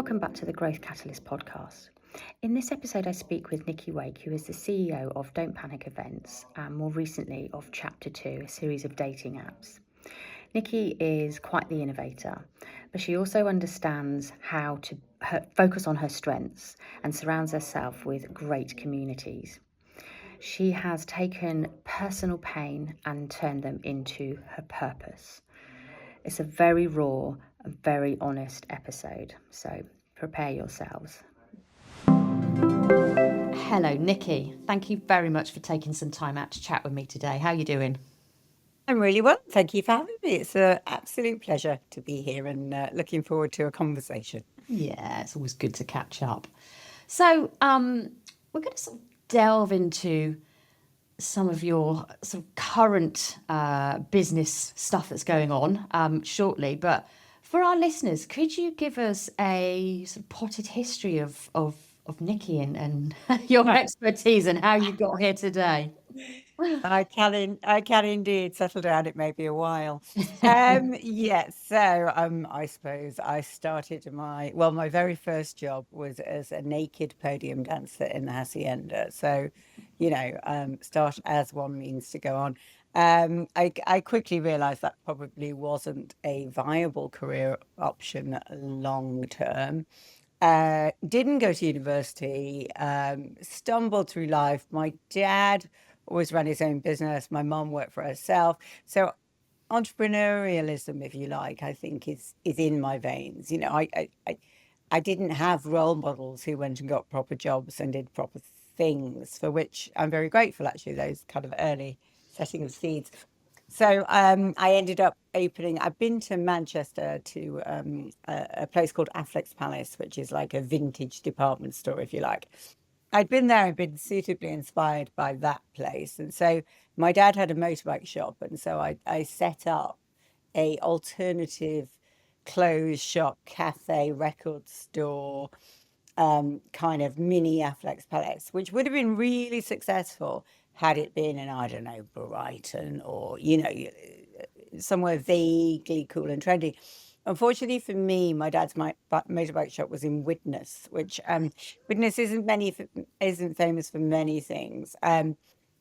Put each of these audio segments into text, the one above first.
Welcome back to the Growth Catalyst podcast. In this episode, I speak with Nicky Wake, who is the CEO of Don't Panic Events and more recently of Chapter 2, a series of dating apps. Nicky is quite the innovator, but she also understands how to focus on her strengths and surrounds herself with great communities. She has taken personal pain and turned them into her purpose. It's a very raw and very honest episode, so prepare yourselves. Hello, Nicky. Thank you very much for taking some time out to chat with me today. How are you doing? I'm really well. Thank you for having me. It's an absolute pleasure to be here and looking forward to a conversation. Yeah, it's always good to catch up. So, we're going to sort of delve into some of your sort of current business stuff that's going on shortly. But for our listeners, could you give us a sort of potted history of Nicky and your expertise and how you got here today? I can indeed settle down. It may be a while. I suppose I started my very first job was as a naked podium dancer in the hacienda. So, start as one means to go on. I quickly realized that probably wasn't a viable career option long term. Didn't go to university, stumbled through life. My dad always ran his own business. My mum worked for herself. So entrepreneurialism, if you like, I think is in my veins. I didn't have role models who went and got proper jobs and did proper things, for which I'm very grateful, actually, those kind of early setting of seeds. So I ended up opening, I've been to Manchester to a place called Affleck's Palace, which is like a vintage department store, if you like. I'd been there and been suitably inspired by that place. And so my dad had a motorbike shop. And so I set up a alternative clothes shop, cafe, record store, kind of mini Affleck's Palace, which would have been really successful had it been in, I don't know, Brighton or, somewhere vaguely cool and trendy. Unfortunately for me, my dad's motorbike shop was in Widnes, which Widnes isn't famous for many things.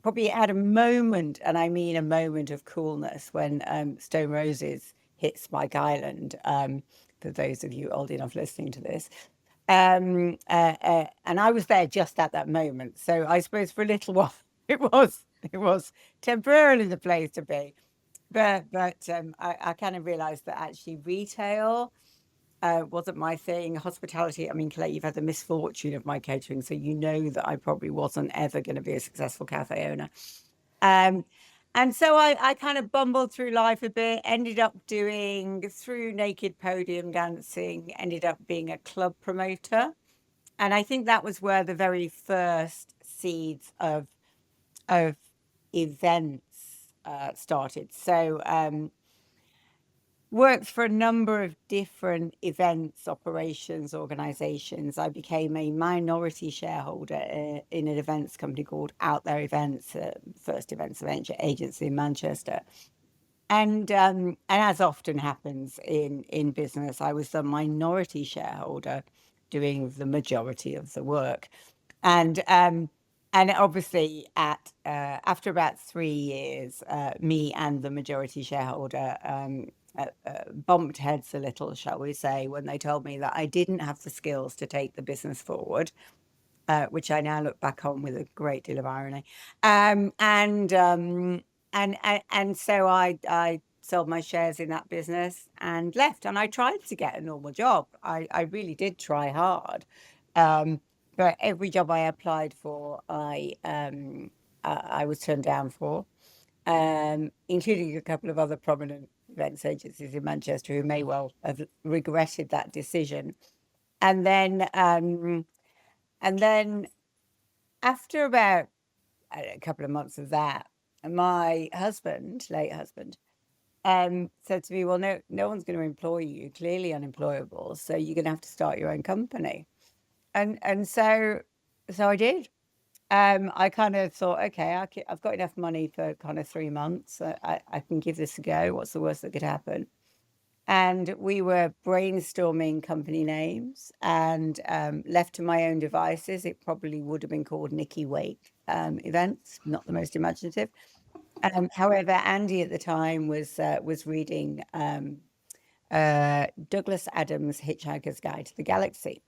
Probably had a moment, and I mean a moment of coolness when Stone Roses hit Spike Island. For those of you old enough listening to this, and I was there just at that moment. So I suppose for a little while it was temporarily the place to be. But I kind of realized that actually retail wasn't my thing. Hospitality, I mean, Collette, you've had the misfortune of my catering, so you know that I probably wasn't ever going to be a successful cafe owner. And so I kind of bumbled through life a bit, ended up doing through naked podium dancing, ended up being a club promoter. And I think that was where the very first seeds of events started. So worked for a number of different events, operations, organizations. I became a minority shareholder in an events company called Out There Events, first events agency in Manchester. And as often happens in business, I was the minority shareholder doing the majority of the work. And obviously after about 3 years, me and the majority shareholder bumped heads a little, shall we say, when they told me that I didn't have the skills to take the business forward, which I now look back on with a great deal of irony. And so I sold my shares in that business and left. And I tried to get a normal job. I really did try hard. But every job I applied for, I was turned down for, including a couple of other prominent events agencies in Manchester who may well have regretted that decision. And then after about a couple of months of that, my husband, late husband, said to me, "Well, no one's going to employ you. You're clearly unemployable, so you're going to have to start your own company." And so I did. I kind of thought, okay, I've got enough money for kind of 3 months. I can give this a go. What's the worst that could happen? And we were brainstorming company names, and left to my own devices, it probably would have been called Nicky Wake Events, not the most imaginative. However, Andy at the time was reading Douglas Adams' Hitchhiker's Guide to the Galaxy.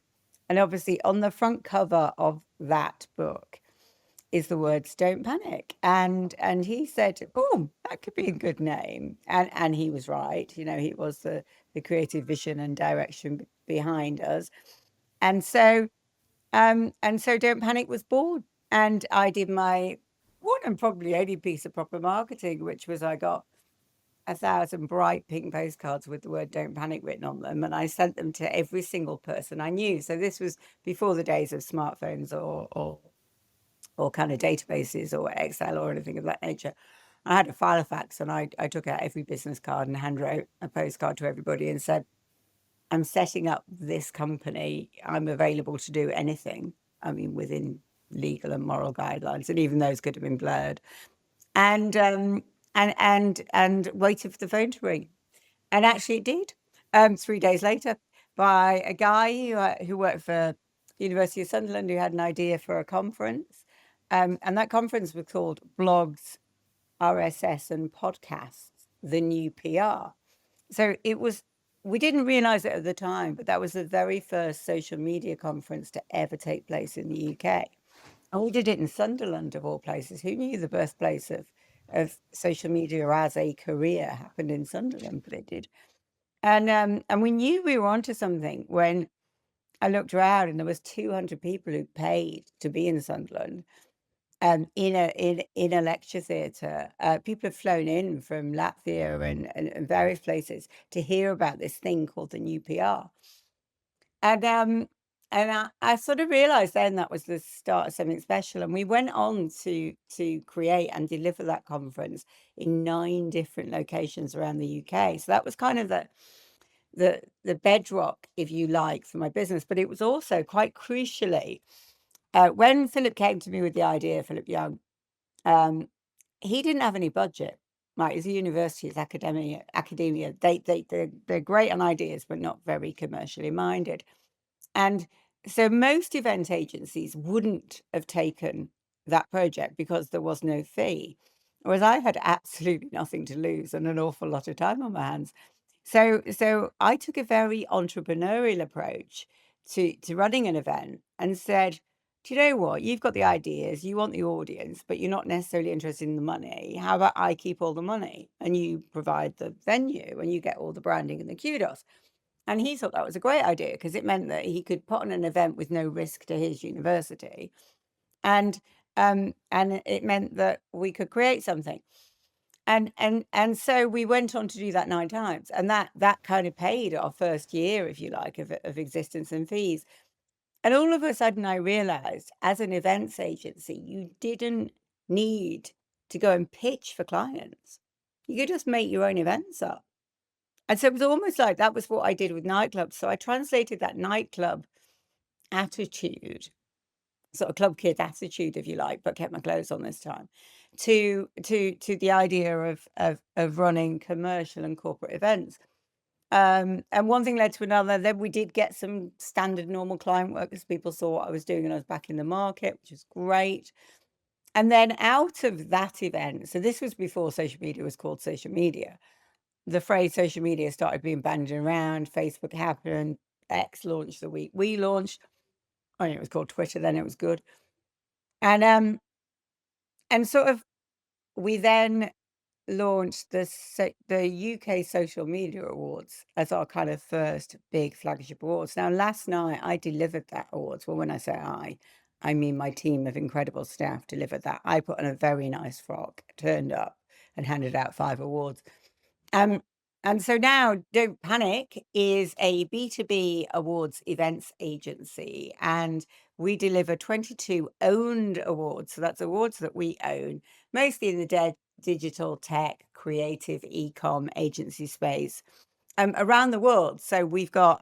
And obviously on the front cover of that book is the words "Don't Panic." And he said, "Oh, that could be a good name." And he was right. You know, he was the creative vision and direction behind us. And so Don't Panic was born. And I did my one and probably only piece of proper marketing, which was I got 1,000 bright pink postcards with the word "Don't Panic" written on them, and I sent them to every single person I knew. So this was before the days of smartphones or kind of databases or Excel or anything of that nature. I had a Filofax, and I took out every business card and handwrote a postcard to everybody and said, "I'm setting up this company. I'm available to do anything. I mean, within legal and moral guidelines, and even those could have been blurred." And waited for the phone to ring, and actually it did. 3 days later, by a guy who worked for the University of Sunderland, who had an idea for a conference, and that conference was called Blogs, RSS, and Podcasts: The New PR. So it was. We didn't realize it at the time, but that was the very first social media conference to ever take place in the UK. And we did it in Sunderland, of all places. Who knew the birthplace of social media as a career happened in Sunderland? But it did. And we knew we were onto something when I looked around and there was 200 people who paid to be in Sunderland, in a lecture theatre. People have flown in from Latvia and various places to hear about this thing called the new PR. And I sort of realized then that was the start of something special. And we went on to create and deliver that conference in 9 different locations around the UK. So that was kind of the bedrock, if you like, for my business. But it was also quite crucially, when Philip came to me with the idea, Philip Young, he didn't have any budget. Right, it's a university, it's academia. They're great on ideas, but not very commercially minded. And so most event agencies wouldn't have taken that project because there was no fee, whereas I had absolutely nothing to lose and an awful lot of time on my hands. So I took a very entrepreneurial approach to running an event and said, "Do you know what? You've got the ideas, you want the audience, but you're not necessarily interested in the money. How about I keep all the money and you provide the venue and you get all the branding and the kudos?" And he thought that was a great idea because it meant that he could put on an event with no risk to his university, and it meant that we could create something. And so we went on to do that 9 times, and that kind of paid our first year, if you like, of existence and fees. And all of a sudden, I realized as an events agency, you didn't need to go and pitch for clients. You could just make your own events up. And so it was almost like that was what I did with nightclubs. So I translated that nightclub attitude, sort of club kid attitude, if you like, but kept my clothes on this time, to the idea of running commercial and corporate events. And one thing led to another. Then we did get some standard normal client work as people saw what I was doing and I was back in the market, which was great. And then out of that event, so this was before social media was called social media. The phrase social media started being bandied around. Facebook happened. X launched the week we launched. I mean, it was called Twitter then. It was good. And sort of we then launched the UK Social Media Awards as our kind of first big flagship awards. Now, last night I delivered that awards. Well, when I say I mean my team of incredible staff delivered that. I put on a very nice frock, turned up, and handed out 5 awards. And so now Don't Panic is a B2B awards events agency, and we deliver 22 owned awards. So that's awards that we own, mostly in the digital tech, creative, e-com agency space, around the world. So we've got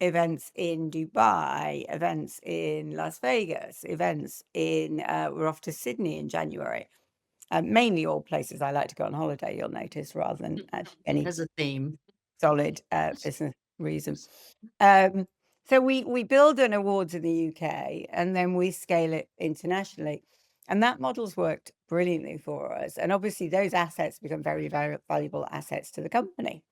events in Dubai, events in Las Vegas, events in we're off to Sydney in January. Mainly all places I like to go on holiday, you'll notice, rather than any. There's a theme. solid business reason. So we build an awards in the UK and then we scale it internationally. And that model's worked brilliantly for us. And obviously those assets become very, very valuable assets to the company.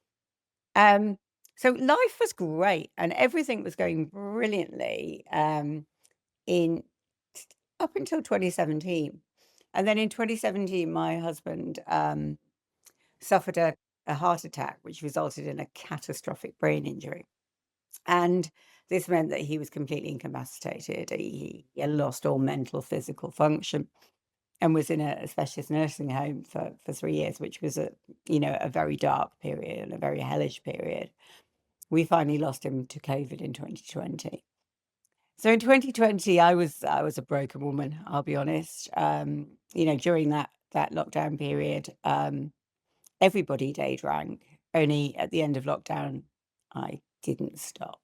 So life was great and everything was going brilliantly in up until 2017. And then in 2017, my husband suffered a heart attack, which resulted in a catastrophic brain injury. And this meant that he was completely incapacitated. He lost all mental, physical function and was in a specialist nursing home for 3 years, which was a very dark period and a very hellish period. We finally lost him to COVID in 2020. So in 2020, I was a broken woman, I'll be honest. During that lockdown period, everybody day drank. Only at the end of lockdown, I didn't stop.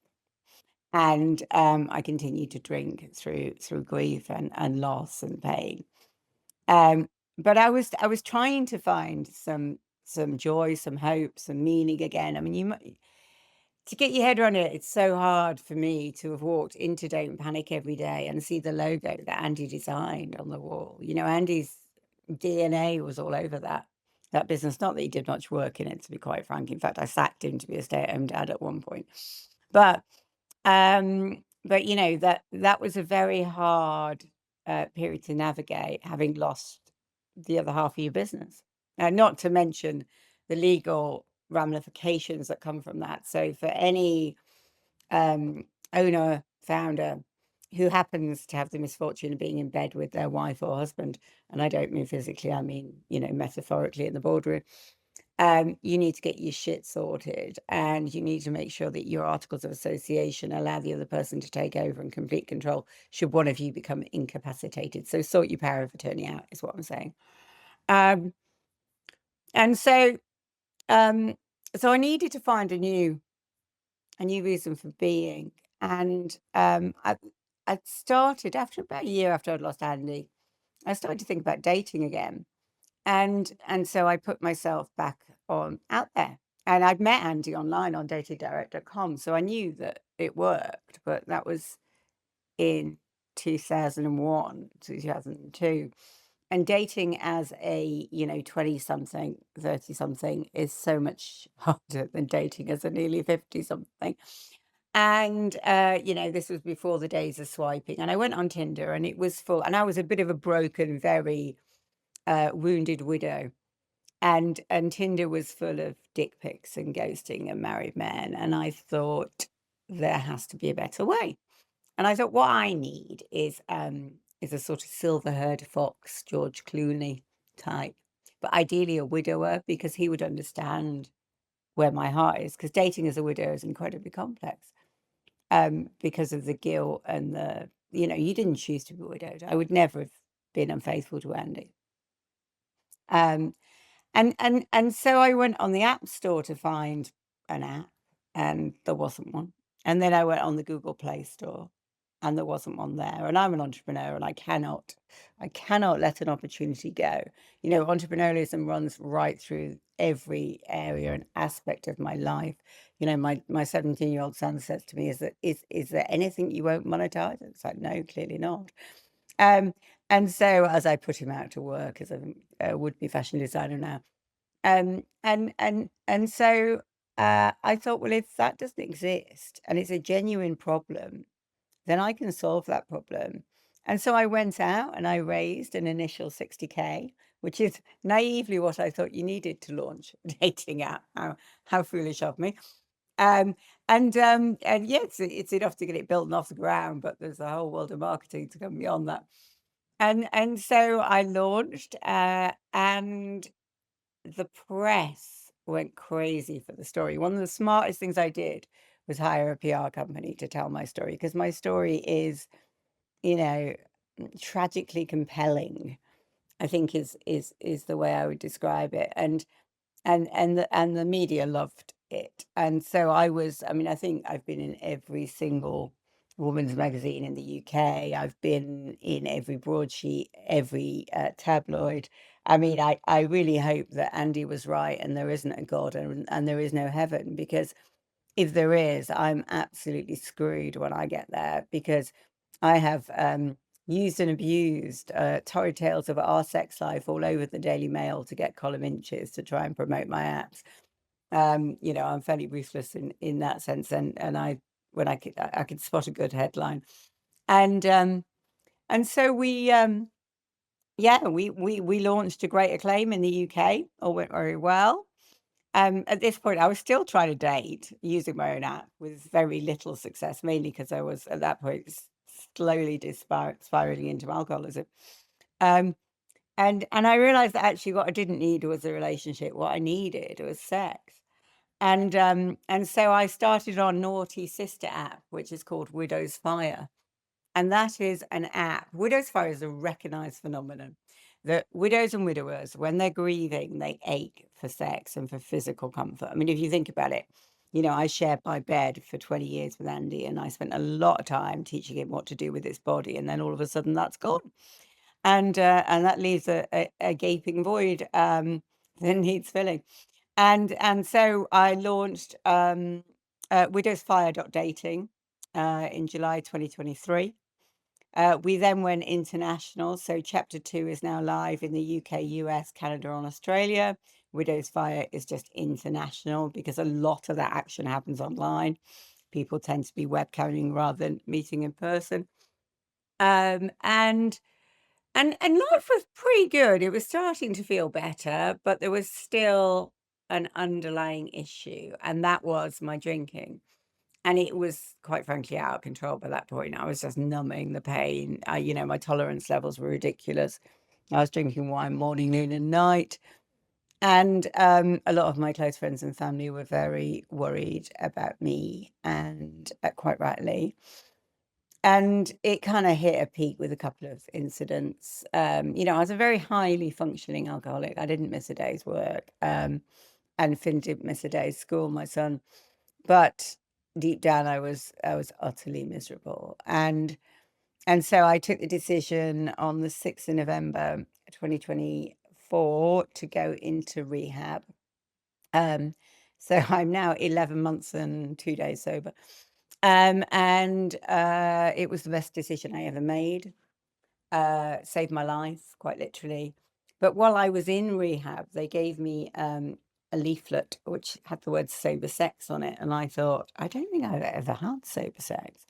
And I continued to drink through grief and loss and pain. But I was trying to find some joy, some hope, some meaning again. I mean, to get your head around it, it's so hard for me to have walked into Don't Panic every day and see the logo that Andy designed on the wall. Andy's DNA was all over that business. Not that he did much work in it, to be quite frank. In fact, I sacked him to be a stay-at-home dad at one point. But that was a very hard period to navigate, having lost the other half of your business. Not to mention the legal ramifications that come from that. So for any owner, founder who happens to have the misfortune of being in bed with their wife or husband, and I don't mean physically, I mean, metaphorically in the boardroom, you need to get your shit sorted and you need to make sure that your articles of association allow the other person to take over and complete control should one of you become incapacitated. So sort your power of attorney out is what I'm saying. And so I needed to find a new reason for being. And I started, after about a year after I'd lost Andy, I started to think about dating again. And so I put myself back out there. And I'd met Andy online on datingdirect.com. So I knew that it worked, but that was in 2001, 2002. And dating as a 20-something, 30-something is so much harder than dating as a nearly 50-something. And this was before the days of swiping. And I went on Tinder and it was full, and I was a bit of a broken, very wounded widow. And Tinder was full of dick pics and ghosting and married men. And I thought there has to be a better way. And I thought what I need is a sort of silver-haired fox, George Clooney type, but ideally a widower, because he would understand where my heart is. Because dating as a widower is incredibly complex, because of the guilt and you didn't choose to be widowed. I would never have been unfaithful to Andy. And so I went on the App Store to find an app, and there wasn't one. And then I went on the Google Play Store, and there wasn't one there. And I'm an entrepreneur, and I cannot let an opportunity go. Entrepreneurialism runs right through every area and aspect of my life. My 17-year-old son says to me, is there anything you won't monetize? It's like, no, clearly not. And so as I put him out to work as a would-be fashion designer now, and so I thought, well, if that doesn't exist and it's a genuine problem, then I can solve that problem. And so I went out and I raised an initial 60K, which is naively what I thought you needed to launch a dating app. How foolish of me. And yeah, it's enough to get it built and off the ground, but there's a whole world of marketing to come beyond that. And so I launched, and the press went crazy for the story. One of the smartest things I did was hire a PR company to tell my story, because my story is, tragically compelling, I think is the way I would describe it. And the media loved it. And so I think I've been in every single woman's magazine in the UK. I've been in every broadsheet, every tabloid. I mean, I really hope that Andy was right and there isn't a God and there is no heaven, because if there is, I'm absolutely screwed when I get there, because I have used and abused torrid tales of our sex life all over the Daily Mail to get column inches to try and promote my apps. You know, I'm fairly ruthless in that sense, and I could spot a good headline, and so we launched to great acclaim in the UK. All went very well. At this point, I was still trying to date using my own app with very little success, mainly because I was at that point slowly spiraling into alcoholism. Um, and I realized that actually what I didn't need was a relationship. What I needed was sex. And so I started on naughty sister app, which is called Widow's Fire. And that is an app. Widow's Fire is a recognized phenomenon that widows and widowers, when they're grieving, they ache for sex and for physical comfort. I mean, if you think about it, you know, I shared my bed for 20 years with Andy, and I spent a lot of time teaching him what to do with his body. And then all of a sudden that's gone. And that leaves a gaping void that needs filling. And so I launched widowsfire.dating in July 2023. We then went international. So chapter 2 is now live in the UK, US, Canada, and Australia. Widows Fire is just international because a lot of that action happens online. People tend to be webcamming rather than meeting in person. And life was pretty good. It was starting to feel better, but there was still an underlying issue, and that was my drinking. And it was, quite frankly, out of control by that point. I was just numbing the pain. You know, my tolerance levels were ridiculous. I was drinking wine morning, noon, and night. And a lot of my close friends and family were very worried about me, and quite rightly. And it kind of hit a peak with a couple of incidents. You know, I was a very highly functioning alcoholic. I didn't miss a day's work, and Finn didn't miss a day's school, my son. But deep down, I was utterly miserable. And so I took the decision on the 6th of November 2024 to go into rehab. So I'm now 11 months and 2 days sober. And it was the best decision I ever made. Saved my life, quite literally. But while I was in rehab, they gave me a leaflet which had the word sober sex on it. And I thought, I don't think I've ever had sober sex.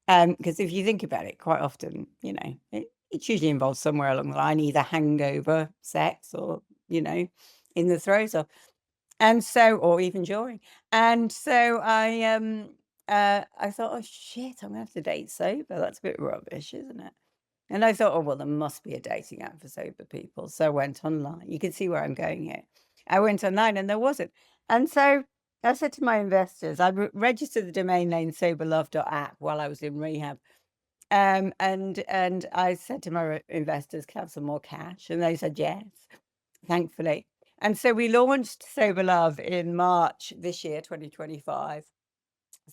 Because if you think about it, quite often, you know, it usually involves somewhere along the line, either hangover sex or, you know, in the throes of. And so, or even during. And so I thought, oh shit, I'm gonna have to date sober. That's a bit rubbish, isn't it? And I thought, oh well, there must be a dating app for sober people. So I went online. You can see where I'm going here. I went online and there wasn't. And so I said to my investors, I registered the domain name soberlove.app while I was in rehab. And I said to my investors, can I have some more cash? And they said yes, thankfully. And so we launched Sober Love in March this year, 2025.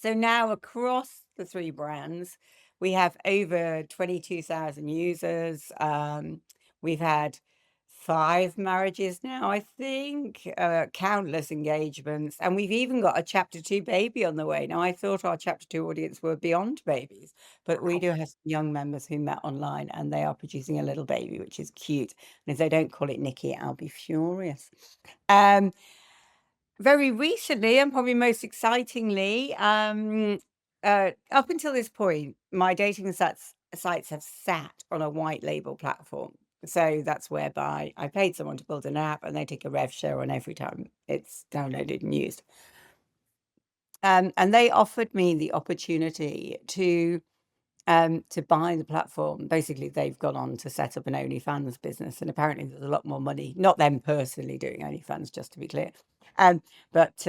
So now across the 3 brands, we have over 22,000 users. We've had 5 marriages now, I think, countless engagements, and we've even got a chapter 2 baby on the way. Now, I thought our chapter 2 audience were beyond babies, but we do have some young members who met online, and they are producing a little baby, which is cute. And if they don't call it Nicky, I'll be furious. Very recently, and probably most excitingly, up until this point, my dating sites have sat on a white label platform. So that's whereby I paid someone to build an app and they take a rev share on every time it's downloaded and used. And they offered me the opportunity to buy the platform. Basically, they've gone on to set up an OnlyFans business, and apparently there's a lot more money. Not them personally doing OnlyFans, just to be clear. Um, but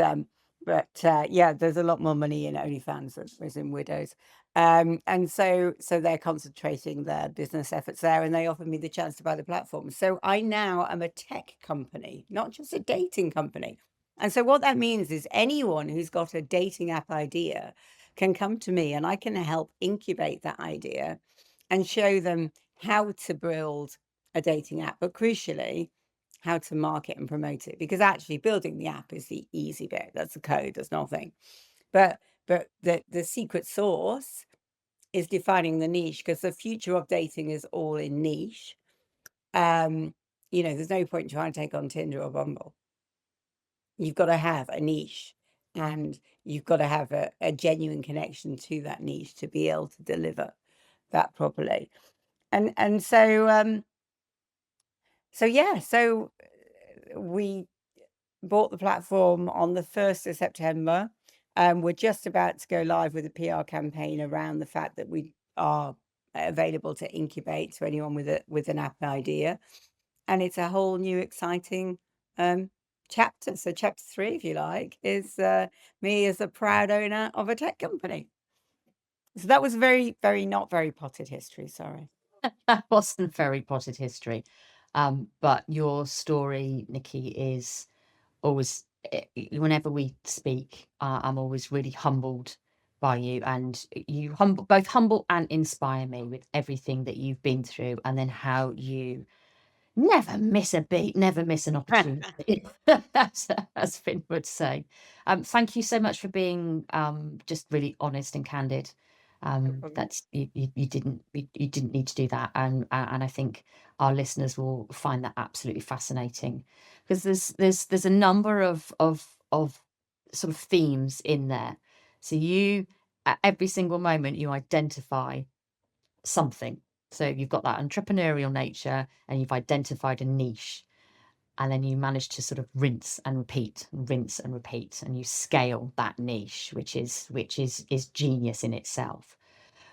yeah, there's a lot more money in OnlyFans than there is in Widows. And so they're concentrating their business efforts there, and they offered me the chance to buy the platform. So I now am a tech company, not just a dating company. And so what that means is anyone who's got a dating app idea can come to me and I can help incubate that idea and show them how to build a dating app. But crucially, how to market and promote it, because actually building the app is the easy bit. That's the code, there's nothing. But the secret sauce is defining the niche, because the future of dating is all in niche. Um, there's no point trying to take on Tinder or Bumble. You've got to have a niche, and you've got to have a genuine connection to that niche to be able to deliver that properly. And so we bought the platform on the 1st of September. We're just about to go live with a PR campaign around the fact that we are available to incubate to anyone with an app idea. And it's a whole new exciting chapter. So chapter 3, if you like, is me as a proud owner of a tech company. So that was very, very not very potted history. Sorry. That wasn't very potted history. But your story, Nicky, is always, whenever we speak, I'm always really humbled by you, and you both humble and inspire me with everything that you've been through, and then how you never miss a beat, never miss an opportunity, as Finn would say. Thank you so much for being just really honest and candid. No problem. That's you didn't need to do that, and I think our listeners will find that absolutely fascinating, because there's a number of sort of themes in there. So you, at every single moment, you identify something. So you've got that entrepreneurial nature, and you've identified a niche, and then you manage to sort of rinse and repeat, and you scale that niche, which is genius in itself.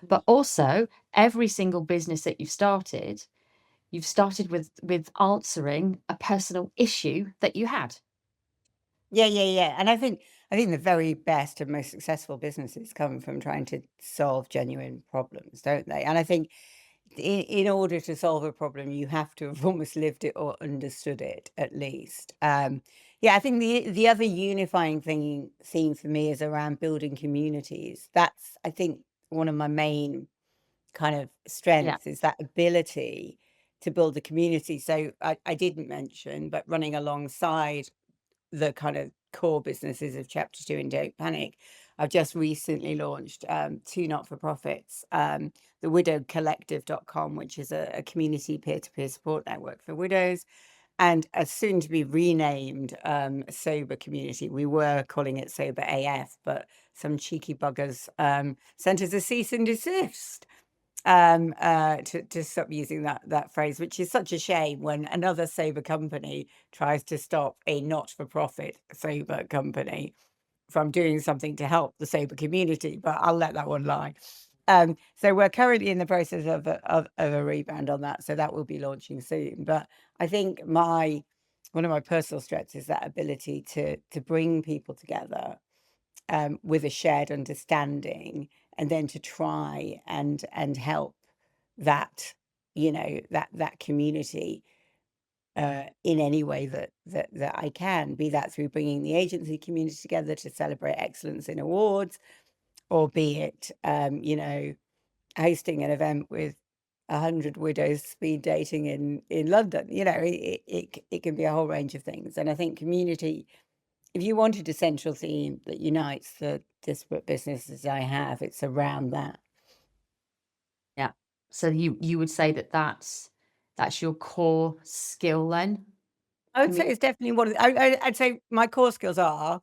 But also, every single business that you've started with answering a personal issue that you had. Yeah. And I think the very best and most successful businesses come from trying to solve genuine problems, don't they? And I think in order to solve a problem, you have to have almost lived it or understood it at least. Yeah, I think the other unifying theme for me is around building communities. That's, I think, one of my main kind of Yeah. strengths, is that ability to build a community. So I didn't mention, but running alongside the kind of core businesses of chapter 2 in Don't Panic, I've just recently launched 2 not-for-profits, the widowcollective.com, which is a community peer-to-peer support network for widows, and a soon to be renamed sober community. We were calling it Sober AF, but some cheeky buggers sent us a cease and desist to stop using that phrase, which is such a shame when another sober company tries to stop a not-for-profit sober company from doing something to help the sober community. But I'll let that one lie. So we're currently in the process of a rebrand on that, so that will be launching soon. But I think one of my personal strengths is that ability to bring people together with a shared understanding, and then to try and help that that community in any way that I can, be that through bringing the agency community together to celebrate excellence in awards, or be it hosting an event with 100 widows speed dating in London. It can be a whole range of things, and I think community, if you wanted a central theme that unites the disparate businesses I have, it's around that. Yeah. So you would say that that's your core skill then? I would say Commu it's definitely one of I'd say my core skills are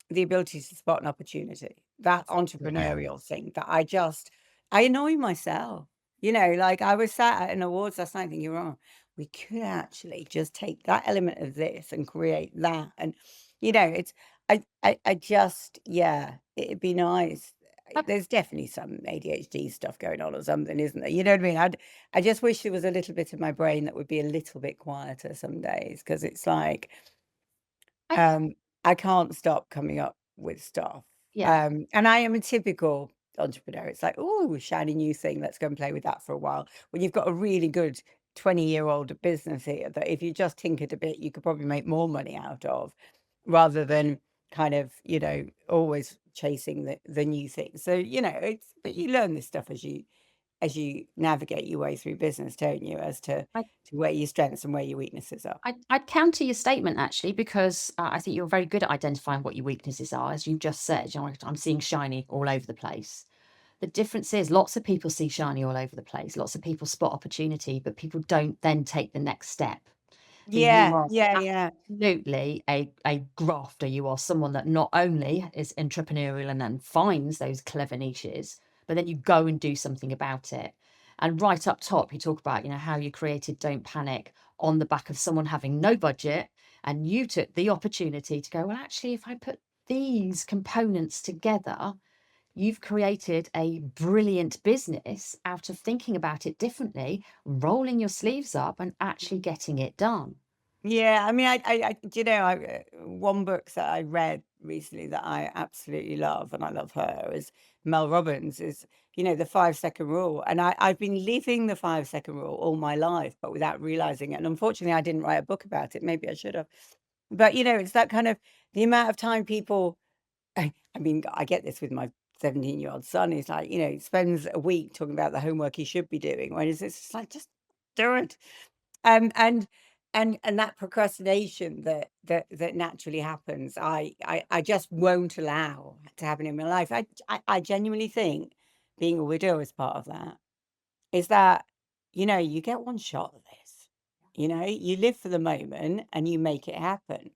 the ability to spot an opportunity, that Yeah. entrepreneurial thing that I annoy myself. Like I was sat at an awards last night thinking, "Oh, we could actually just take that element of this and create that." And it's I just yeah, it'd be nice. There's definitely some ADHD stuff going on or something, isn't there? You know what I mean? I just wish there was a little bit of my brain that would be a little bit quieter some days, because it's like I um, I can't stop coming up with stuff. Yeah. And I am a typical entrepreneur. It's like, oh, shiny new thing. Let's go and play with that for a while. When you've got a really good 20-year-old business here that if you just tinkered a bit, you could probably make more money out of, rather than kind of, always chasing the new thing. So, but you learn this stuff as you navigate your way through business, don't you, as to where your strengths and where your weaknesses are. I'd counter your statement actually because I think you're very good at identifying what your weaknesses are, as you just said. You know, I'm seeing shiny all over the place. The difference is lots of people see shiny all over the place. Lots of people spot opportunity, but people don't then take the next step. So you Yeah, are yeah, yeah. absolutely a grafter. You are someone that not only is entrepreneurial and then finds those clever niches, but then you go and do something about it. And right up top, you talk about, you know, how you created Don't Panic on the back of someone having no budget, and you took the opportunity to go, well, actually, if I put these components together, you've created a brilliant business out of thinking about it differently, rolling your sleeves up and actually getting it done. Yeah, I mean, do you know, one book that I read recently that I absolutely love, and I love her, is Mel Robbins, is, the 5 second rule. And I've been living the 5 second rule all my life, but without realizing it. And unfortunately, I didn't write a book about it. Maybe I should have. But, it's that kind of the amount of time people, I mean, I get this with my 17-year-old son. He's like, he spends a week talking about the homework he should be doing. When it's just like, just do it. Um, and and that procrastination that naturally happens, I just won't allow to happen in my life. I genuinely think being a widow is part of that. Is that, you get one shot at this. You live for the moment and you make it happen.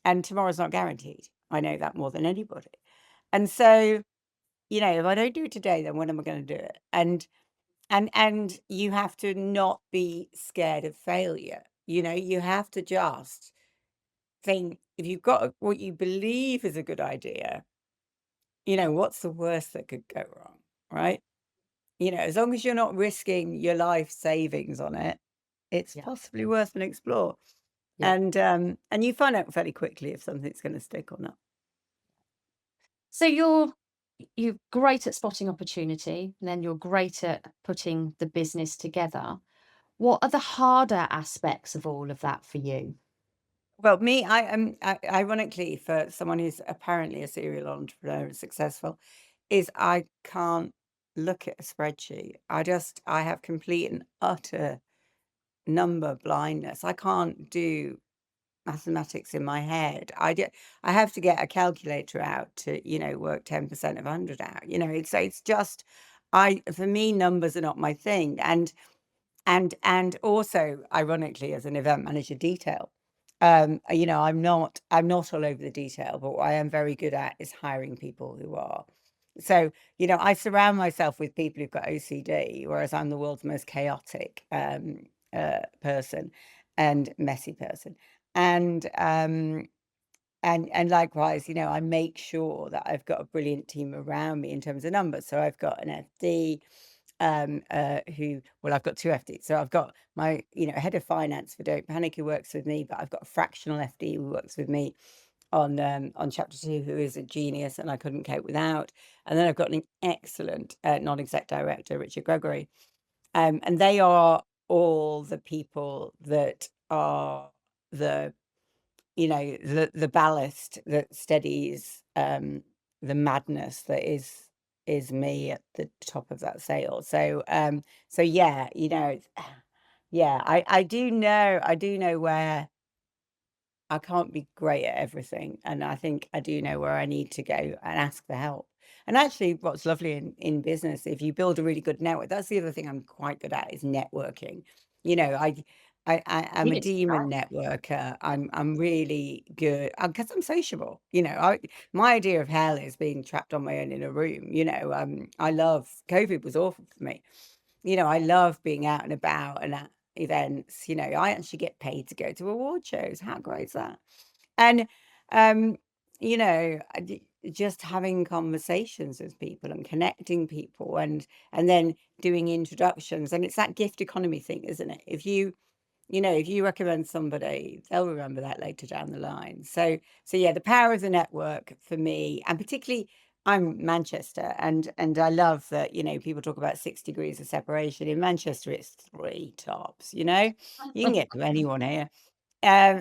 And tomorrow's not guaranteed. I know that more than anybody. And so, if I don't do it today, then when am I going to do it? And you have to not be scared of failure. You have to just think, if you've got what you believe is a good idea, what's the worst that could go wrong, right? As long as you're not risking your life savings on it, it's Yeah. possibly worth an explore. Yeah. And you find out fairly quickly if something's going to stick or not. So you're great at spotting opportunity, and then you're great at putting the business together. What are the harder aspects of all of that for you? Well, me, I am, ironically, for someone who's apparently a serial entrepreneur and successful, is I can't look at a spreadsheet. I have complete and utter number blindness. I can't do mathematics in my head. I have to get a calculator out to, work 10% of 100 out. It's just, for me, numbers are not my thing. And also, ironically, as an event manager detail, I'm not all over the detail, but what I am very good at is hiring people who are. So, I surround myself with people who've got OCD, whereas I'm the world's most chaotic person and messy person. And and likewise, I make sure that I've got a brilliant team around me in terms of numbers. So I've got an FD, I've got two FDs. So I've got my, head of finance for Don't Panic who works with me, but I've got a fractional FD who works with me on chapter 2, who is a genius and I couldn't cope without. And then I've got an excellent non-exec director, Richard Gregory. And they are all the people that are the the ballast that steadies the madness that is me at the top of that sail. So yeah, yeah, I do know where I can't be great at everything, and I think I do know where I need to go and ask for help. And actually, what's lovely in business, if you build a really good network, that's the other thing I'm quite good at, is networking. You know, I'm a Community, demon right? networker. I'm really good because I'm sociable. My idea of hell is being trapped on my own in a room. I love COVID was awful for me. I love being out and about and at events. I actually get paid to go to award shows. How great is that? And, um, just having conversations with people and connecting people and then doing introductions. And it's that gift economy thing, isn't it? If you recommend somebody, they'll remember that later down the line. So yeah, the power of the network for me, and particularly I'm Manchester, and I love that, people talk about 6 degrees of separation. In Manchester, it's three tops, you can get to anyone here,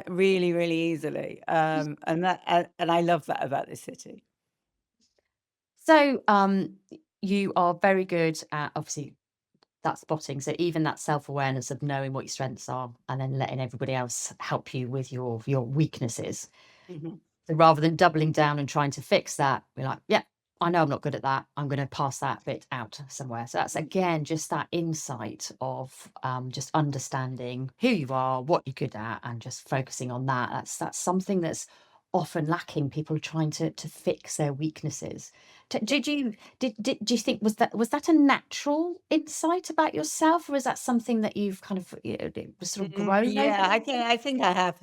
really, really easily. And I love that about this city. So, you are very good at obviously that spotting. So even that self-awareness of knowing what your strengths are and then letting everybody else help you with your weaknesses. Mhm. So rather than doubling down and trying to fix that, we're like, yeah, I know I'm not good at that. I'm going to pass that bit out somewhere. So that's again just that insight of just understanding who you are, what you're good at, and just focusing on that. That's something that's often lacking. People are trying to fix their weaknesses. Do you think was that a natural insight about yourself, or is that something that you've kind of it was sort of grown over Yeah, the I think I have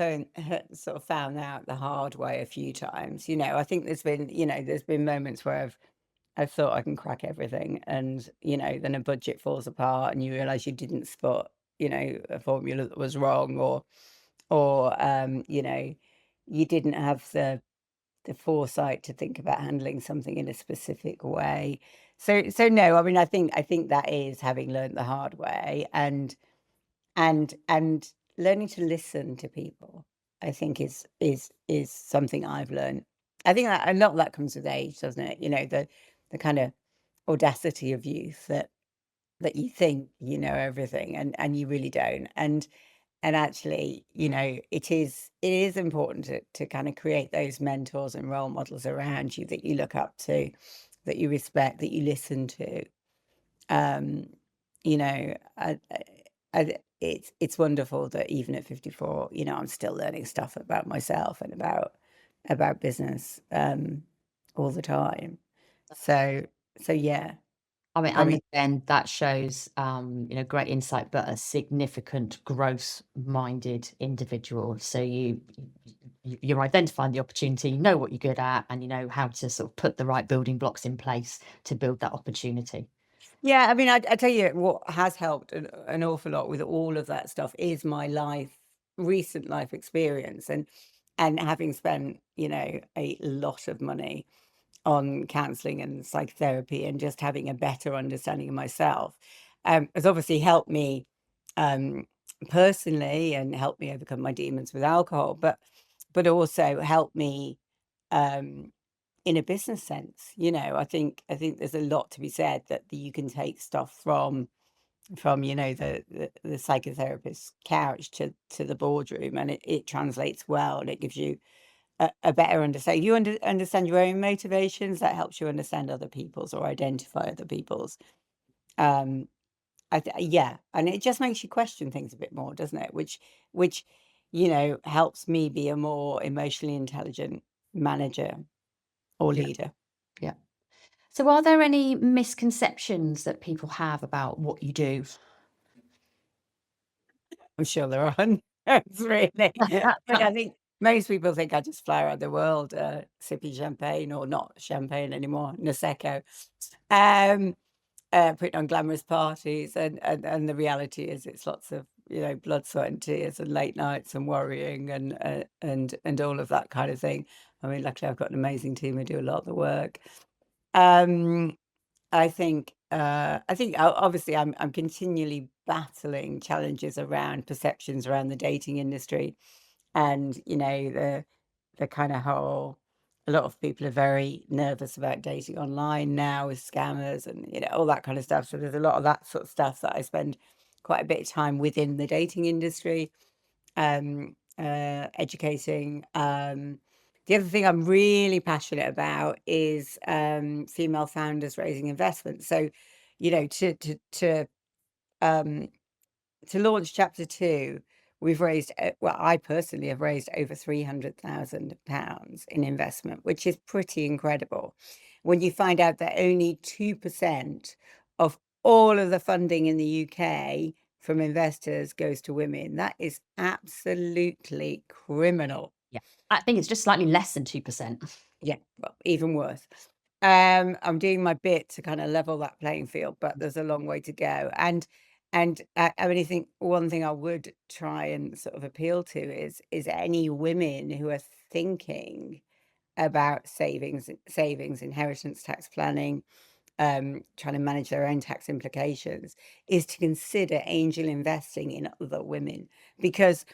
sort of found out the hard way a few times. I think there's been moments where I've thought I can crack everything, and then a budget falls apart, and you realize you didn't spot a formula that was wrong, or you didn't have the foresight to think about handling something in a specific way. So no, I mean, I think that is having learned the hard way, and learning to listen to people. I think is something I've learned. I think that a lot of that comes with age, doesn't it? The kind of audacity of youth that you think you know everything, and you really don't. And actually, it is important to kind of create those mentors and role models around you that you look up to, that you respect, that you listen to. Um, you know, it's wonderful that even at 54, I'm still learning stuff about myself and about business all the time. So so yeah, I mean, I and mean, again, that shows, great insight, but a significant growth-minded individual. So you're identifying the opportunity, you know what you're good at, and you know how to sort of put the right building blocks in place to build that opportunity. yeah, I mean, I tell you what has helped an awful lot with all of that stuff is my recent life experience, and having spent a lot of money on counseling and psychotherapy, and just having a better understanding of myself, has obviously helped me um, personally, and helped me overcome my demons with alcohol, but also helped me um, in a business sense. I think there's a lot to be said that you can take stuff from the psychotherapist's couch to the boardroom, and it translates well, and it gives you a better understanding. You understand your own motivations. That helps you understand other people's, or identify other people's. Um, yeah, and it just makes you question things a bit more, doesn't it? Which helps me be a more emotionally intelligent manager or Yeah. leader. Yeah. So are there any misconceptions that people have about what you do? I'm sure there are hundreds, really. I mean, I think most people think I just fly around the world sipping champagne, or not champagne anymore, Prosecco. Um, putting on glamorous parties, and the reality is it's lots of blood, sweat, and tears, and late nights, and worrying, and all of that kind of thing. I mean, luckily I've got an amazing team who do a lot of the work. Um, I think obviously I'm continually battling challenges around perceptions around the dating industry, and the kind of whole. A lot of people are very nervous about dating online now, with scammers and all that kind of stuff. So there's a lot of that sort of stuff that I spend quite a bit of time within the dating industry, educating. The other thing I'm really passionate about is female founders raising investment. So, to um, launch chapter 2, we've raised, well, I personally have raised over £300,000 in investment, which is pretty incredible. When you find out that only 2% of all of the funding in the UK from investors goes to women, that is absolutely criminal. Yeah. I think it's just slightly less than 2%. Yeah, well, even worse. I'm doing my bit to kind of level that playing field, but there's a long way to go. And I mean, I think one thing I would try and sort of appeal to is any women who are thinking about savings, inheritance tax planning, trying to manage their own tax implications, is to consider angel investing in other women, because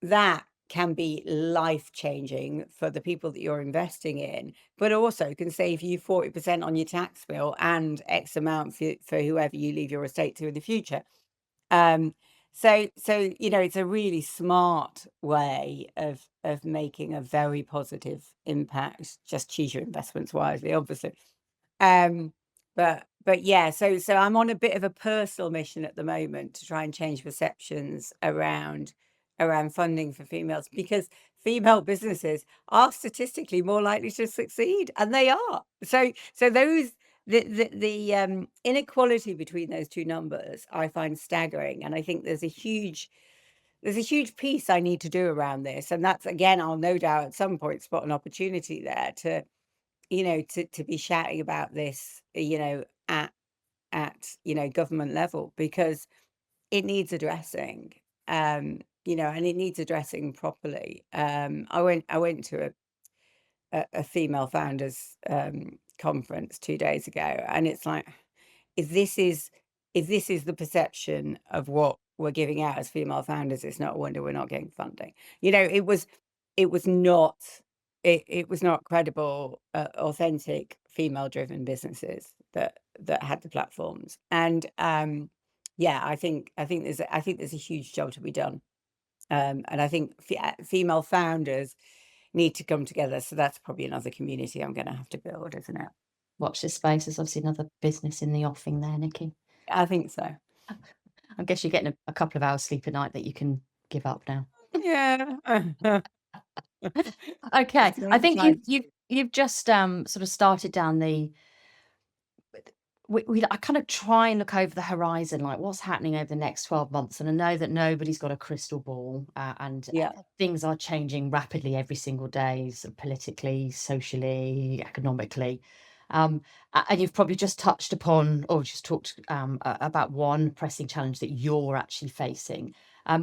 that can be life changing for the people that you're investing in, but also can save you 40% on your tax bill and X amount for whoever you leave your estate to in the future. Um, so it's a really smart way of making a very positive impact. Just choose your investments wisely, obviously. Um, but yeah, so I'm on a bit of a personal mission at the moment to try and change perceptions around funding for females, because female businesses are statistically more likely to succeed, and they are. So those the inequality between those two numbers I find staggering, and I think there's a huge piece I need to do around this, and that's, again, I'll no doubt at some point spot an opportunity there to be shouting about this, at government level, because it needs addressing, and it needs addressing properly. I went to a female founders conference 2 days ago, and it's like, if this is if this is the perception of what we're giving out as female founders, it's not a wonder we're not getting funding. It was not credible, authentic female driven businesses that had the platforms. And yeah, I think there's a huge job to be done. And I think female founders need to come together. So that's probably another community I'm going to have to build, isn't it? Watch this space. There's obviously another business in the offing there, Nikki. I think so. I guess you're getting a couple of hours sleep a night that you can give up now. Yeah. Okay, It's I not think life. you've just sort of started down the. I kind of try and look over the horizon, like what's happening over the next 12 months. And I know that nobody's got a crystal ball, and Yeah. things are changing rapidly every single day, so politically, socially, economically. And you've probably just touched upon, or just talked about one pressing challenge that you're actually facing.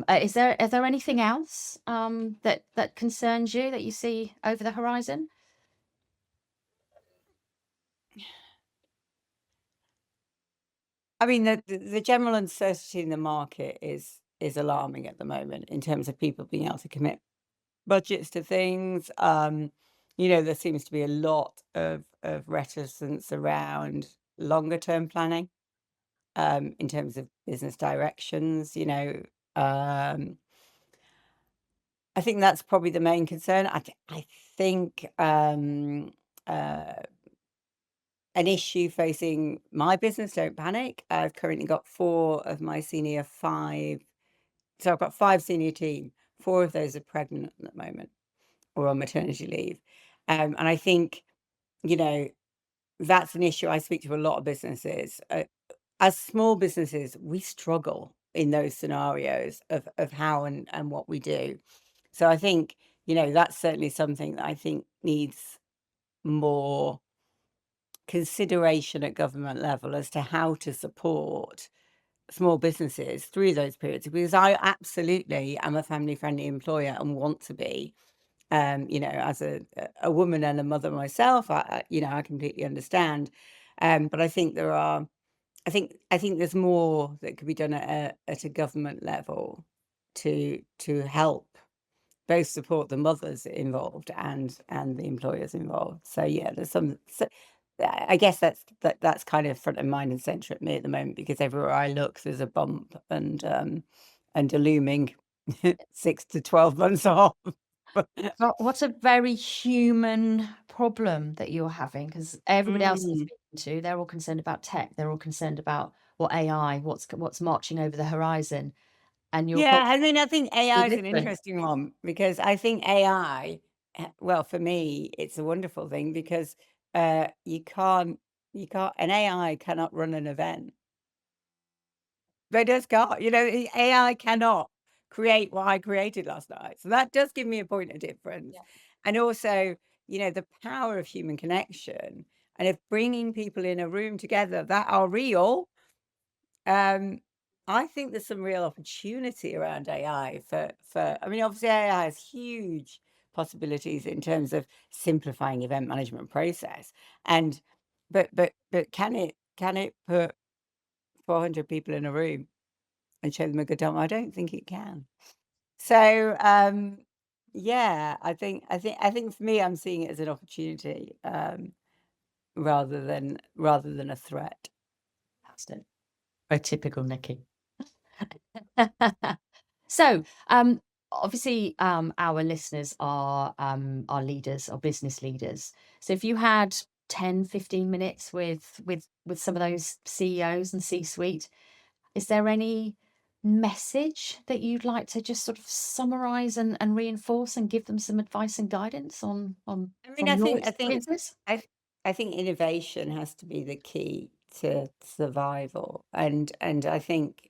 Is there anything else that concerns you that you see over the horizon? I mean, the general uncertainty in the market is alarming at the moment in terms of people being able to commit budgets to things. There seems to be a lot of reticence around longer term planning, in terms of business directions. Um, I think that's probably the main concern. I think uh, an issue facing my business, Don't Panic. I've currently got four of my senior five. So I've got five senior team. Four of those are pregnant at the moment or on maternity leave. And I think, you know, that's an issue. I speak to a lot of businesses. As small businesses, we struggle in those scenarios of how and what we do. So I think, that's certainly something that I think needs more consideration at government level as to how to support small businesses through those periods, because I absolutely am a family friendly employer and want to be. As a woman and a mother myself, I completely understand. But I think I think there's more that could be done at a government level to help both support the mothers involved and the employers involved. So yeah, I guess that's kind of front of mind and center at me at the moment, because everywhere I look, there's a bump and a looming 6 to 12 months off. What's a very human problem that you're having? Because everybody else I'm Mm. speaking to, they're all concerned about tech. They're all concerned about what AI, what's marching over the horizon, and your Yeah, problem I mean, I think AI is is an different. interesting one, because I think AI, well, for me, it's a wonderful thing, because an AI cannot run an event. They just can't. AI cannot create what I created last night. So that does give me a point of difference. Yeah. And also, the power of human connection and of bringing people in a room together that are real. um, I think there's some real opportunity around AI I mean, obviously AI has huge possibilities in terms of simplifying event management process. And but can it put 400 people in a room and show them a good time? I don't think it can. So Yeah, I think for me, I'm seeing it as an opportunity, rather than a threat. That's it. Very typical Nikki. So, obviously, our listeners are leaders or business leaders. So if you had 10, 15 minutes with some of those CEOs and C-suite, is there any message that you'd like to just sort of summarize and reinforce and give them some advice and guidance on I mean, from I your think I think experiences? I th- I think innovation has to be the key to survival, and I think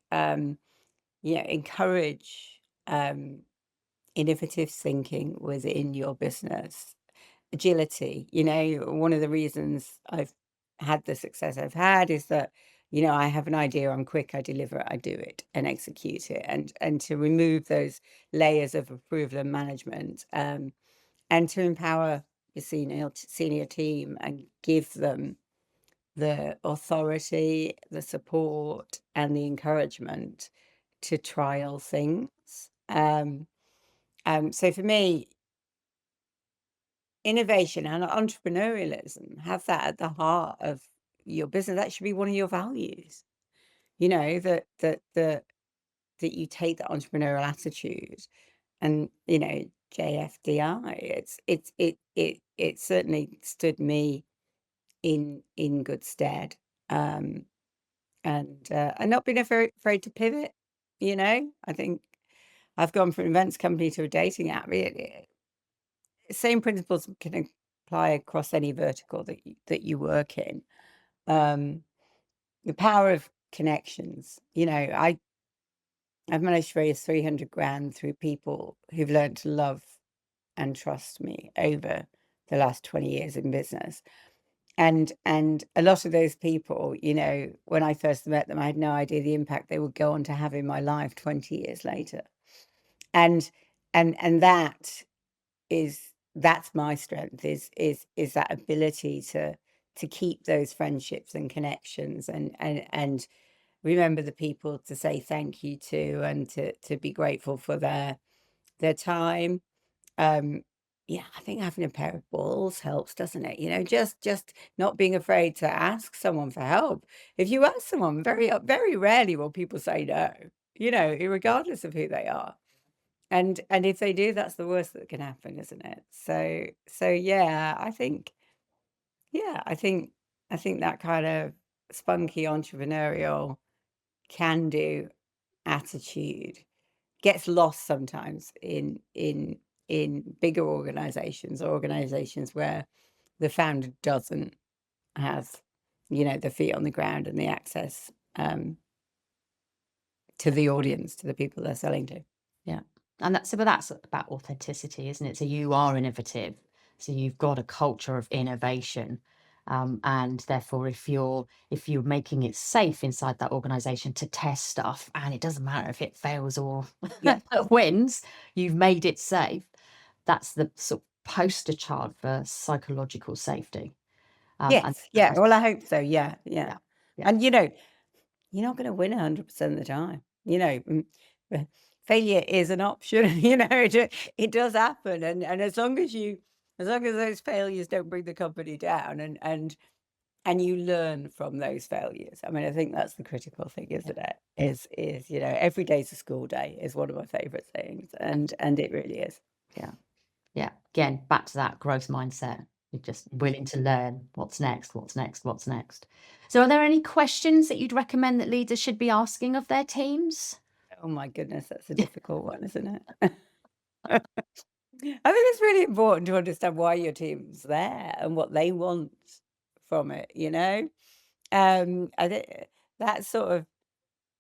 encourage innovative thinking within your business, agility. One of the reasons I've had the success I've had is that I have an idea, I'm quick, I deliver it, I do it and execute it, and to remove those layers of approval and management. And to empower your senior team and give them the authority, the support, and the encouragement to trial things. So for me, innovation and entrepreneurialism, have that at the heart of your business. That should be one of your values. That you take the entrepreneurial attitude, and JFDI. It certainly stood me in good stead, and not being afraid to pivot. I think I've gone from an events company to a dating app. Same principles can apply across any vertical that you work in. Um, the power of connections. I've managed to raise 300 grand through people who've learned to love and trust me over the last 20 years in business. And a lot of those people, when I first met them, I had no idea the impact they would go on to have in my life 20 years later. And and that's my strength, is that ability to keep those friendships and connections, and remember the people to say thank you to, and to be grateful for their time. Um, yeah, I think having a pair of balls helps, doesn't it? Just not being afraid to ask someone for help. If you ask someone, very rarely will people say no, regardless of who they are. And if they do, that's the worst that can happen, isn't it? So yeah, I think that kind of spunky entrepreneurial can-do attitude gets lost sometimes in bigger organizations, or organizations where the founder doesn't have, the feet on the ground and the access to the audience, to the people they're selling to. Yeah. And that's about authenticity, isn't it? So you are innovative. So you've got a culture of innovation. And therefore, if you're making it safe inside that organization to test stuff, and it doesn't matter if it fails or Yeah. wins, you've made it safe. That's the sort of poster child for psychological safety. And Yes. Yeah. Well, I hope so. Yeah. Yeah. yeah, yeah, And you're not going to win 100% of the time. Uh, Failure is an option. It does happen, and as long as those failures don't bring the company down, and you learn from those failures. I mean, I think that's the critical thing, yeah, isn't it? Is every day's a school day is one of my favorite things, and it really is. yeah. Yeah, again, back to that growth mindset. You're just willing to learn what's next, what's next, what's next. So, are there any questions that you'd recommend that leaders should be asking of their teams? Oh my goodness, that's a difficult one, isn't it? I think it's really important to understand why your team's there and what they want from it. I think that sort of,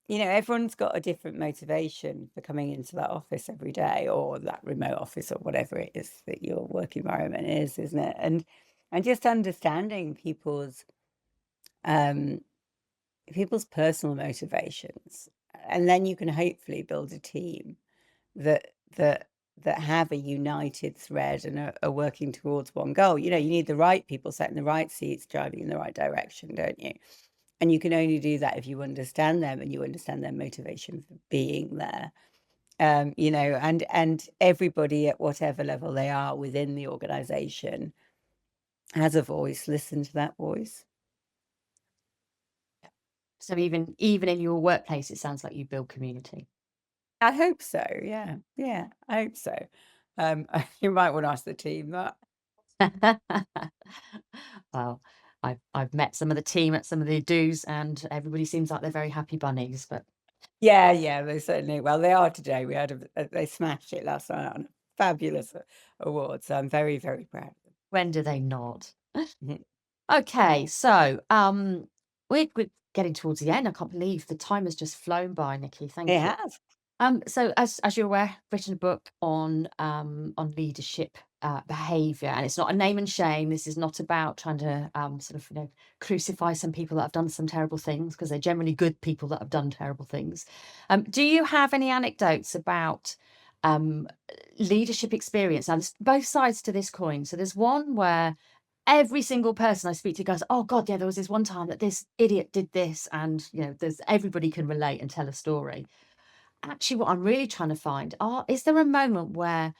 everyone's got a different motivation for coming into that office every day, or that remote office, or whatever it is that your work environment is, isn't it? And just understanding um people's personal motivations, and then you can hopefully build a team that that that have a united thread and are working towards one goal. You need the right people sat in the right seats, driving in the right direction, don't you? And you can only do that if you understand them, and you understand their motivation for being there. You know, and everybody at whatever level they are within the organization has a voice. Listen to that voice. So even in your workplace, it sounds like you build community. I hope so. Yeah, yeah, I hope so. You might want to ask the team that. Well, I've met some of the team at some of the do's, and everybody seems like they're very happy bunnies. But Yeah, yeah, they certainly. Well, they are today. We had they smashed it last night on a fabulous award. So I'm very, very proud of them. when do they not? Mhm. Okay, so we're getting towards the end. I can't believe the time has just flown by, Nicky. It Thank you. has. So as you're aware, I've written a book on leadership behaviour, and it's not a name and shame. This is not about trying to sort of crucify some people that have done some terrible things, because they're generally good people that have done terrible things. Do you have any anecdotes about um, leadership experience? Now, there's both sides to this coin. So there's one where every single person I speak to goes, "Oh God, yeah, there was this one time that this idiot did this," and there's everybody can relate and tell a story. Actually, what I'm really trying to find is there a moment where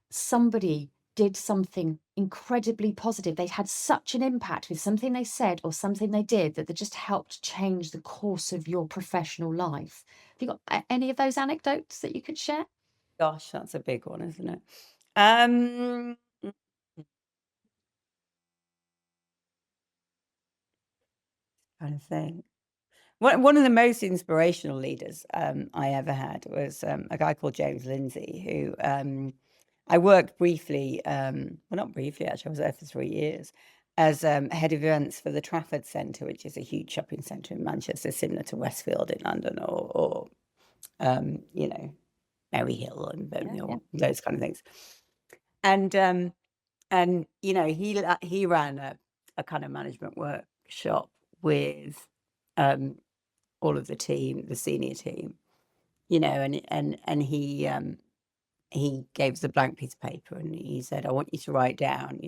somebody did something incredibly positive? They had such an impact with something they said or something they did that they just helped change the course of your professional life. Have you got any of those anecdotes that you could share? Gosh, that's a big one, isn't it? Mm, Trying to think. One of the most inspirational leaders I ever had was a guy called James Lindsay, who I worked briefly, well, not briefly, actually, I was there for 3 years, as head of events for the Trafford Centre, which is a huge shopping centre in Manchester, similar to Westfield in London, or you know, Merry Hill and Birmingham, those kind of things. And he ran a kind of management workshop with all of the team, the senior team, and he gave us a blank piece of paper and he said, "I want you to write down,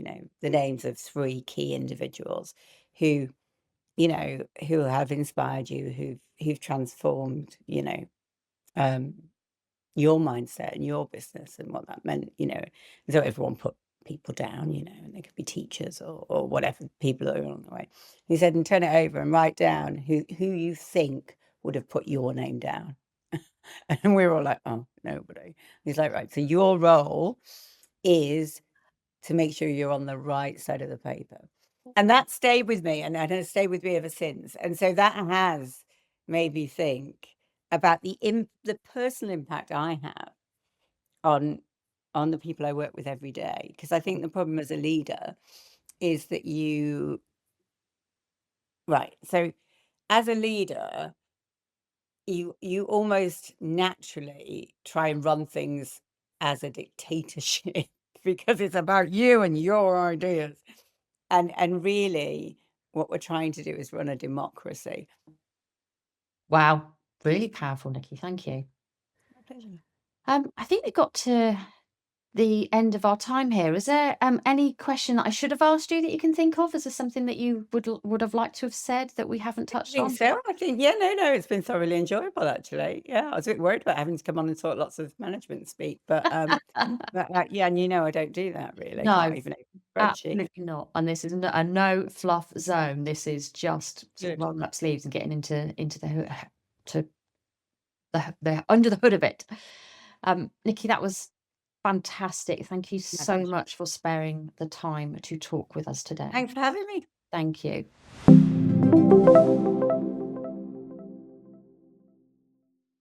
the names of 3 key individuals who, who have inspired you, who've transformed, um, your mindset and your business and what that meant, so everyone put people down, and they could be teachers or whatever people that are on the way." He said, "And turn it over and write down who you think would have put your name down." And we were all like, "Oh, nobody." He's like, "Right, so your role is to make sure you're on the right side of the paper." And that stayed with me, and it has stayed with me ever since. And so that has made me think about the personal impact I have on the people I work with every day. Because I think the problem as a leader is that so as a leader, you almost naturally try and run things as a dictatorship because it's about you and your ideas. And really what we're trying to do is run a democracy. Wow, really powerful, Nicky. Thank you. My pleasure. I think we got to the end of our time here. Is there any question that I should have asked you that you can think of? Is there something that you would have liked to have said that we haven't I touched think on? so. I think, yeah, no, it's been thoroughly enjoyable actually. Yeah, I was a bit worried about having to come on and talk lots of management speak, but yeah, and I don't do that really. No, Not even a spreadsheet. absolutely not. And this is a no fluff zone. This is just sort of Good. rolling up sleeves and getting into to the under the hood of it. Nicky, that was fantastic. Thank you My so pleasure. much for sparing the time to talk with us today. Thanks for having me. Thank you.